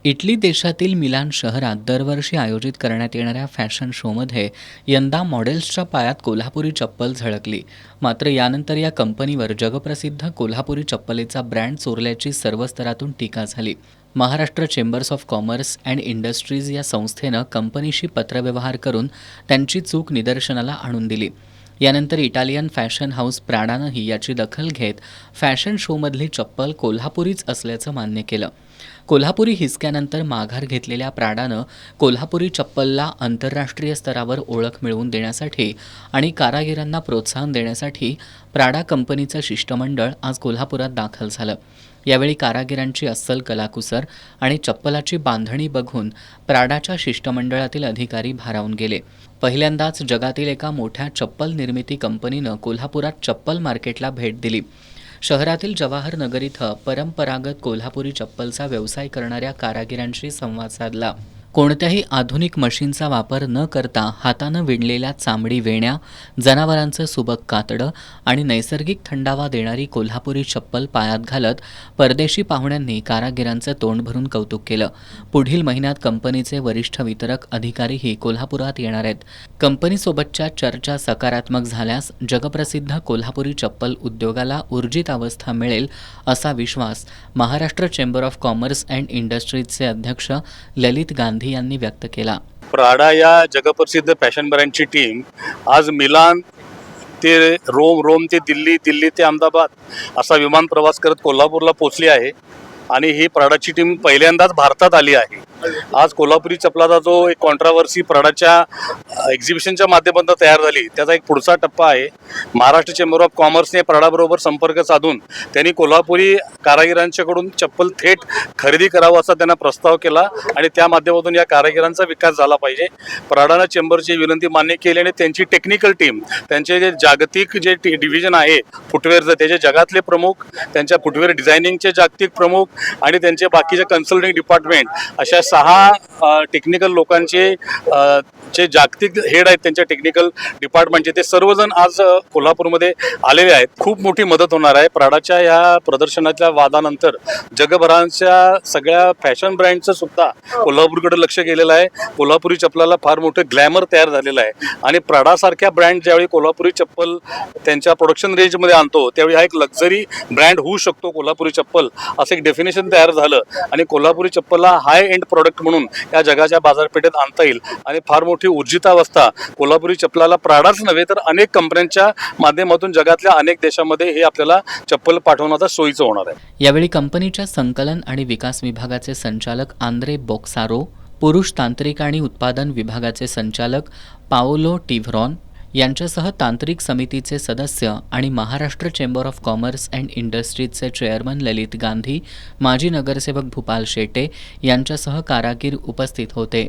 Italy देशातील Milan शहरात दरवर्षी आयोजित करण्यात येणाऱ्या फॅशन शोमध्ये यंदा मॉडेल्सच्या पायात कोल्हापुरी चप्पल झळकली. मात्र यानंतर या कंपनीवर जगप्रसिद्ध कोल्हापुरी चप्पलेचा ब्रँड चोरल्याची सर्व स्तरातून टीका झाली. Maharashtra chambers of commerce and industries या संस्थेनं कंपनीशी पत्रव्यवहार करून त्यांची चूक निदर्शनाला आणून दिली. यानंतर इटालियन फॅशन हाऊस प्राडानंही याची दखल घेत फॅशन शोमधली चप्पल कोल्हापुरीच असल्याचं मान्य केलं. कोल्हापुरी हिसक्यानंतर माघार घेतलेल्या प्राडानं कोल्हापुरी चप्पलला आंतरराष्ट्रीय स्तरावर ओळख मिळवून देण्यासाठी आणि कारागिरांना प्रोत्साहन देण्यासाठी प्राडा कंपनीचं शिष्टमंडळ आज कोल्हापुरात दाखल झालं. यावेळी कारागिरांची अस्सल कलाकुसर आणि चप्पलाची बांधणी बघून प्राडाच्या शिष्टमंडळातील अधिकारी भारावून गेले. पहिल्यांदाच जगातील एका मोठ्या चप्पल निर्मिती कंपनीनं कोल्हापुरात चप्पल मार्केटला भेट दिली. शहरातील जवाहर नगर इथं परंपरागत कोल्हापुरी चप्पलचा व्यवसाय करणाऱ्या कारागिरांशी संवाद साधला. कोणत्याही आधुनिक मशीनचा वापर न करता हातानं विणलेल्या चामडी वेण्या, जनावरांचं सुबक कातडं आणि नैसर्गिक थंडावा देणारी कोल्हापुरी चप्पल पायात घालत परदेशी पाहुण्यांनी कारागिरांचं तोंड भरून कौतुक केलं. पुढील महिन्यात कंपनीचे वरिष्ठ वितरक अधिकारीही कोल्हापुरात येणार आहेत. कंपनीसोबतच्या चर्चा सकारात्मक झाल्यास जगप्रसिद्ध कोल्हापुरी चप्पल उद्योगाला ऊर्जित अवस्था मिळेल असा विश्वास Maharashtra chamber of commerce and इंडस्ट्रीजचे अध्यक्ष ललित गांधी यांनी व्यक्त केला. प्राडा या जगप्रसिद्ध फॅशन ब्रँडची टीम आज मिलान ते रोम ते दिल्ली ते अहमदाबाद असा विमान प्रवास करत कोल्हापूरला पोहोचली आहे आणि ही प्राडाची टीम पहिल्यांदाच भारतात आली आहे. आज कोल्हापुरी चपलाचा जो एक कॉन्ट्रावर्सी प्राडाच्या एक्झिबिशनच्या माध्यमातून तयार झाली त्याचा एक पुढचा टप्पा आहे. महाराष्ट्र चेंबर ऑफ कॉमर्सने प्राडाबरोबर संपर्क साधून त्यांनी कोल्हापुरी कारागिरांच्याकडून चप्पल थेट खरेदी करावं असा त्यांना प्रस्ताव केला आणि त्या माध्यमातून या कारागिरांचा विकास झाला पाहिजे. प्राडानं चेंबरची विनंती मान्य केली आणि त्यांची टेक्निकल टीम, त्यांचे जे जागतिक जे डिव्हिजन आहे फुटवेअरचं, त्याचे जगातले प्रमुख, त्यांच्या फुटवेअर डिझायनिंगचे जागतिक प्रमुख आणि त्यांचे बाकीचे कन्सल्टिंग डिपार्टमेंट अशा 6 टेक्निकल लोकांचे जे जागतिक हेड आहेत त्यांच्या टेक्निकल डिपार्टमेंटचे ते सर्वजण आज कोल्हापूरमध्ये आलेले आहेत. खूप मोठी मदत होणार आहे. प्राडाच्या या प्रदर्शनाच्या वादानंतर जगभराच्या सगळ्या फॅशन ब्रँडचं सुद्धा कोल्हापूरकडे लक्ष गेलेलं आहे. कोल्हापुरी चप्पलाला फार मोठं ग्लॅमर तयार झालेलं आहे आणि प्राडासारख्या ब्रँड ज्यावेळी कोल्हापुरी चप्पल त्यांच्या प्रोडक्शन रेंजमध्ये आणतो त्यावेळी हा एक लक्झरी ब्रँड होऊ शकतो कोल्हापुरी चप्पल असं एक डेफिनेशन तयार झालं आणि कोल्हापुरी चप्पलला हाय एंड प्रोडक्ट म्हणून या जगाच्या बाजारपेठेत आणता येईल आणि फार मोठी ऊर्जितावस्था कोल्हापुरी चप्पलाला प्राडाच नव्हे तर अनेक कंपन्यांच्या माध्यमातून जगातल्या अनेक देशामध्ये हे आपल्याला चप्पल पाठवण्याचा सोयीचं होणार आहे. यावेळी कंपनीच्या संकलन आणि विकास विभागाचे संचालक आंद्रे बोक्सारो, पुरुष तांत्रिक आणि उत्पादन विभागाचे संचालक पाओलो टिव्हरॉन यांच्यासह तांत्रिक समितीचे सदस्य आणि Maharashtra chamber of commerce and इंडस्ट्रीजचे चेअरमन ललित गांधी, माजी नगरसेवक भूपाल शेटे यांच्यासह कारागीर उपस्थित होते.